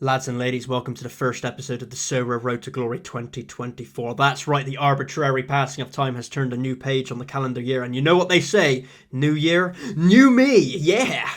Lads and ladies, welcome to the first episode of the Sorare Road to Glory 2024. That's right, the arbitrary passing of time has turned a new page on the calendar year, and you know what they say, new year, new me, yeah!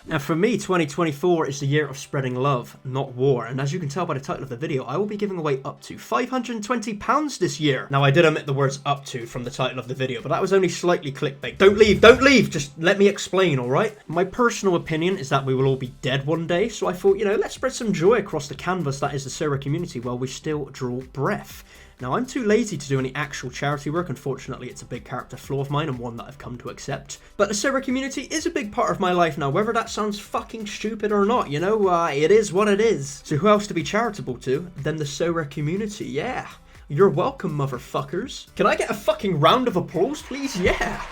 Now for me, 2024 is the year of spreading love, not war, and as you can tell by the title of the video, I will be giving away up to £520 this year. Now I did omit the words up to from the title of the video, but that was only slightly clickbait. Don't leave, just let me explain, alright? My personal opinion is that we will all be dead one day, so I thought, let's spread some joy across the canvas that is the Sorare community while we still draw breath. Now, I'm too lazy to do any actual charity work. Unfortunately, it's a big character flaw of mine and one that I've come to accept. But the Sorare community is a big part of my life now, whether that sounds fucking stupid or not, it is what it is. So who else to be charitable to than the Sorare community? Yeah. You're welcome, motherfuckers. Can I get a fucking round of applause, please? Yeah.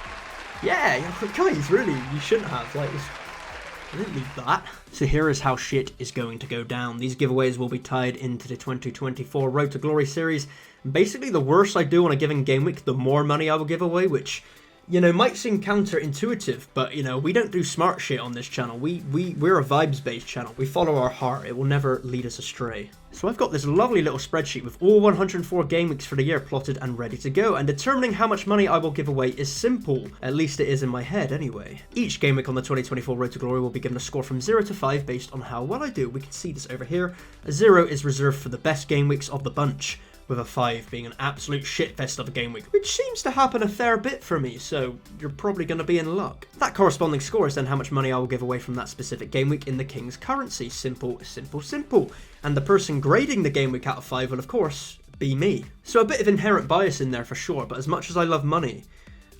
Yeah, guys, really, you shouldn't have, I didn't need that. So here is how shit is going to go down. These giveaways will be tied into the 2024 Road to Glory series. Basically, the worse I do on a given game week, the more money I will give away, which, might seem counterintuitive, but, we don't do smart shit on this channel. We're a vibes-based channel. We follow our heart. It will never lead us astray. So I've got this lovely little spreadsheet with all 104 game weeks for the year plotted and ready to go, and determining how much money I will give away is simple. At least it is in my head anyway. Each game week on the 2024 Road to Glory will be given a score from 0 to 5 based on how well I do. We can see this over here. A 0 is reserved for the best game weeks of the bunch, with a 5 being an absolute shitfest of a game week, which seems to happen a fair bit for me, so you're probably going to be in luck. That corresponding score is then how much money I will give away from that specific game week in the King's currency. Simple, simple, simple. And the person grading the game week out of 5 will, of course, be me. So a bit of inherent bias in there for sure, but as much as I love money,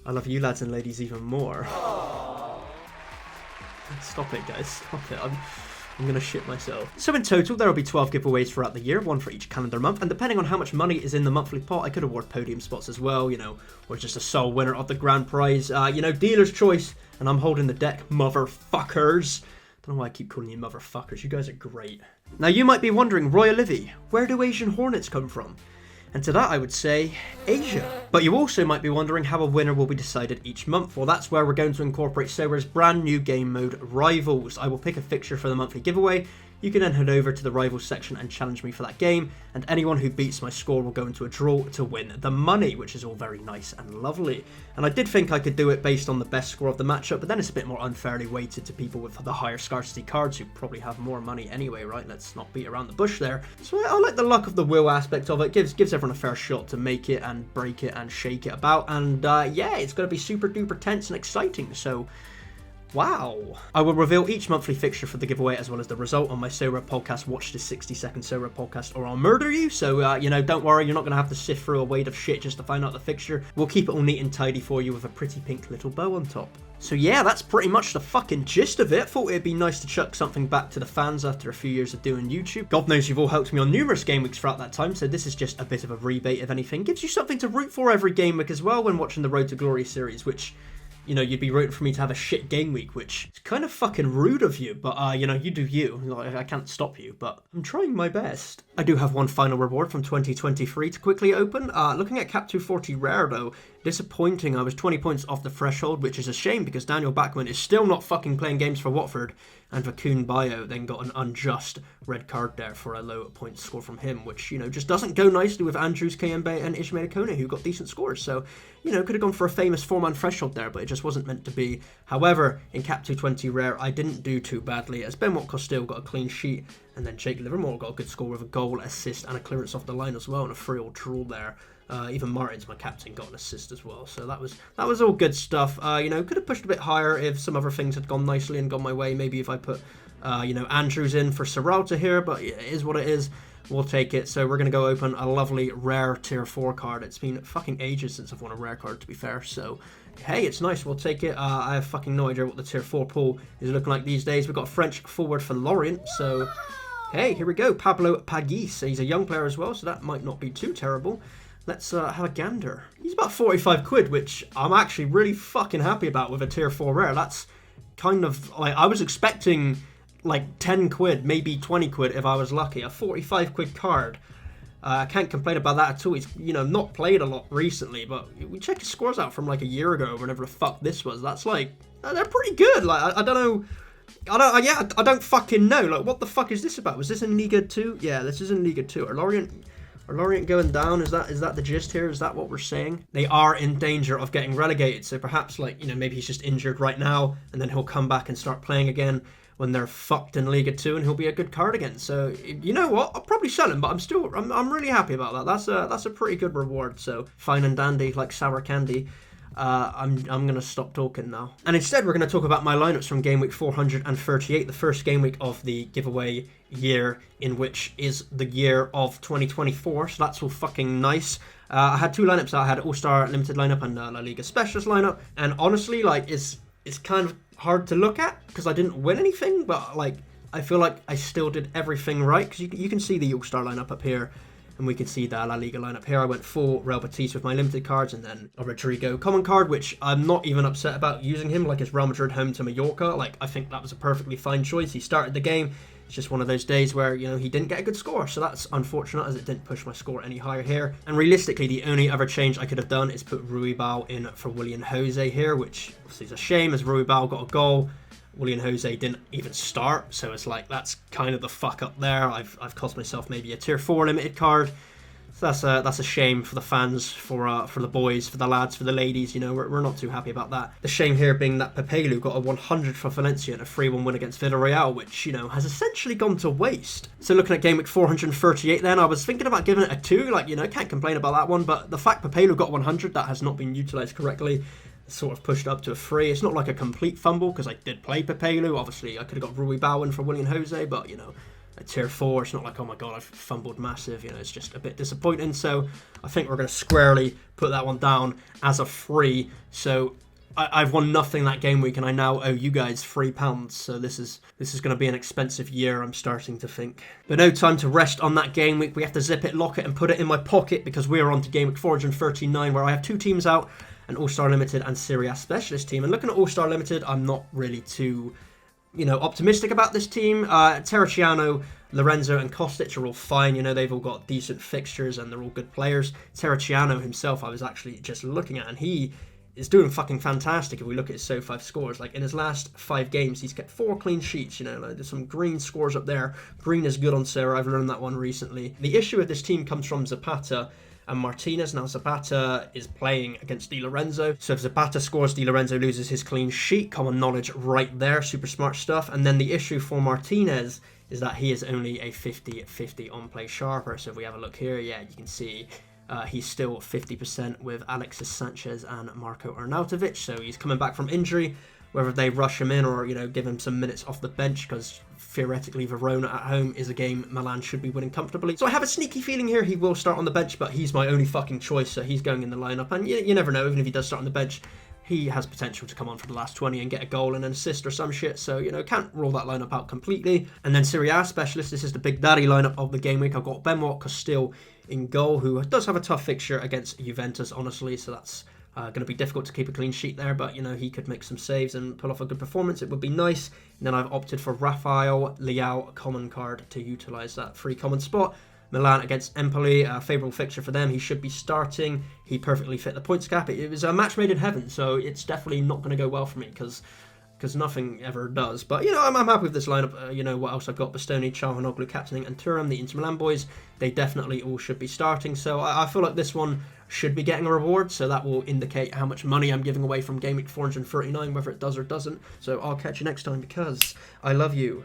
I love you lads and ladies even more. Stop it, guys. Stop it. I'm gonna shit myself. So in total, there will be 12 giveaways throughout the year, one for each calendar month, and depending on how much money is in the monthly pot, I could award podium spots as well, or just a sole winner of the grand prize, dealer's choice, and I'm holding the deck, motherfuckers. Don't know why I keep calling you motherfuckers, you guys are great. Now you might be wondering, Royalivi, where do Asian hornets come from? And to that I would say, Asia. But you also might be wondering how a winner will be decided each month. Well, that's where we're going to incorporate Sorare's brand new game mode, Rivals. I will pick a fixture for the monthly giveaway. You can then head over to the Rivals section and challenge me for that game, and anyone who beats my score will go into a draw to win the money, which is all very nice and lovely. And I did think I could do it based on the best score of the matchup, but then it's a bit more unfairly weighted to people with the higher scarcity cards who probably have more money anyway, right? Let's not beat around the bush there. So I like the luck of the will aspect of it. Gives everyone a fair shot to make it and break it and shake it about, and yeah, it's going to be super duper tense and exciting, so wow. I will reveal each monthly fixture for the giveaway as well as the result on my Sorare podcast, Watch This 60-Second Sorare Podcast or I'll murder you. So, don't worry, you're not going to have to sift through a wade of shit just to find out the fixture. We'll keep it all neat and tidy for you with a pretty pink little bow on top. So yeah, that's pretty much the fucking gist of it. Thought it'd be nice to chuck something back to the fans after a few years of doing YouTube. God knows you've all helped me on numerous game weeks throughout that time, so this is just a bit of a rebate if anything. Gives you something to root for every game week as well when watching the Road to Glory series, which, you'd be rooting for me to have a shit game week, which is kind of fucking rude of you, but, you do you. I can't stop you, but I'm trying my best. I do have one final reward from 2023 to quickly open. Looking at Cap 240 Rare, though, disappointing. I was 20 points off the threshold, which is a shame because Daniel Backman is still not fucking playing games for Watford, and Vakun Bio then got an unjust red card there for a low point score from him, which, just doesn't go nicely with Andrews, Kayembe, and Ishmael Kone, who got decent scores. So, could have gone for a famous 4-man threshold there, but it just wasn't meant to be. However, in Cap 220 Rare, I didn't do too badly, as Benoit Costil got a clean sheet, and then Jake Livermore got a good score with a goal, assist, and a clearance off the line as well, and a 3-all draw there. Even Martins, my captain, got an assist as well, so that was all good stuff. Could have pushed a bit higher if some other things had gone nicely and gone my way. Maybe if I put, Andrews in for Sorare here, but it is what it is. We'll take it. So we're going to go open a lovely rare tier 4 card. It's been fucking ages since I've won a rare card, to be fair, so hey, it's nice. We'll take it. I have fucking no idea what the tier 4 pool is looking like these days. We've got a French forward for Lorient, so hey, here we go. Pablo Pagis. He's a young player as well, so that might not be too terrible. Let's have a gander. He's about 45 quid, which I'm actually really fucking happy about with a tier 4 rare. That's kind of, like, I was expecting like 10 quid, maybe 20 quid if I was lucky. A 45 quid card. I can't complain about that at all. He's, you know, not played a lot recently, but we check his scores out from like a year ago, whenever the fuck this was. That's like, they're pretty good. Like, I don't know. I don't fucking know. Like, what the fuck is this about? Was this in Liga 2? Yeah, this is in Liga 2. Are Lorient going down? Is that the gist here? Is that what we're saying? They are in danger of getting relegated, so perhaps, like, you know, maybe he's just injured right now, and then he'll come back and start playing again when they're fucked in Liga 2, and he'll be a good card again. So, you know what? I'll probably sell him, but I'm really happy about that. That's a pretty good reward. So, fine and dandy, like sour candy. I'm going to stop talking now. And instead, we're going to talk about my lineups from Game Week 438, the first game week of the giveaway year, in which is the year of 2024. So that's all fucking nice. I had two lineups. I had All-Star Limited lineup and La Liga Specialist lineup. And honestly, like, it's kind of hard to look at because I didn't win anything, but like, I feel like I still did everything right, because you can see the All-Star lineup up here. And we can see the La Liga lineup here. I went full Real Betis with my limited cards, and then a Rodrigo common card, which I'm not even upset about using him. Like, it's Real Madrid home to Mallorca. Like, I think that was a perfectly fine choice. He started the game. It's just one of those days where, you know, he didn't get a good score. So that's unfortunate, as it didn't push my score any higher here. And realistically, the only other change I could have done is put Ruibal in for Willian Jose here, which obviously is a shame, as Ruibal got a goal. Willian Jose didn't even start, so it's like, that's kind of the fuck up there. I've cost myself maybe a tier 4 limited card. So that's a shame for the fans, for the boys, for the lads, for the ladies. You know, we're not too happy about that. The shame here being that Pepelu got a 100 for Valencia and a 3-1 win against Villarreal, which, you know, has essentially gone to waste. So looking at Game Week 438 then, I was thinking about giving it a 2. Like, you know, can't complain about that one, but the fact Pepelu got 100, that has not been utilised correctly. Sort of pushed up to a 3. It's not like a complete fumble, because I did play Pepelu. Obviously, I could have got Rui Bowen for Willian Jose, but, you know, a tier 4, it's not like, oh my god, I've fumbled massive. You know, it's just a bit disappointing. So I think we're going to squarely put that one down as a 3. So I've won nothing that game week, and I now owe you guys £3. So this is going to be an expensive year, I'm starting to think. But no time to rest on that game week. We have to zip it, lock it, and put it in my pocket, because we are on to Game Week 439, where I have 2 teams out, an All-Star Limited and Serie A Specialist team. And looking at All-Star Limited, I'm not really too, you know, optimistic about this team. Terracciano, Lorenzo and Kostic are all fine. You know, they've all got decent fixtures and they're all good players. Terracciano himself, I was actually just looking at, and he is doing fucking fantastic if we look at his SO5 scores. Like, in his last 5 games, he's kept 4 clean sheets. You know, like, there's some green scores up there. Green is good on Sarah. I've learned that one recently. The issue with this team comes from Zapata and Martinez. Now, Zapata is playing against Di Lorenzo, so if Zapata scores, Di Lorenzo loses his clean sheet. Common knowledge right there, super smart stuff. And then the issue for Martinez is that he is only a 50-50 on-play sharper. So if we have a look here, yeah, you can see he's still 50% with Alexis Sanchez and Marco Arnautovic, so he's coming back from injury. Whether they rush him in or, you know, give him some minutes off the bench, because theoretically Verona at home is a game Milan should be winning comfortably. So I have a sneaky feeling here he will start on the bench, but he's my only fucking choice, so he's going in the lineup. And you never know, even if he does start on the bench, he has potential to come on for the last 20 and get a goal and an assist or some shit. So, you know, can't rule that lineup out completely. And then Serie A Specialist, this is the big daddy lineup of the game week. I've got Benoit Costil in goal, who does have a tough fixture against Juventus, honestly, so that's going to be difficult to keep a clean sheet there, but, you know, he could make some saves and pull off a good performance. It would be nice. And then I've opted for Rafael Leao, common card, to utilise that free common spot. Milan against Empoli, a favourable fixture for them. He should be starting. He perfectly fit the points cap. It was a match made in heaven, so it's definitely not going to go well for me, because nothing ever does. But, you know, I'm happy with this lineup. You know, what else I've got? Bastoni, Çalhanoğlu captaining, and Thuram, the Inter Milan boys. They definitely all should be starting. So I feel like this one should be getting a reward. So that will indicate how much money I'm giving away from Game Week 439, whether it does or doesn't. So I'll catch you next time, because I love you.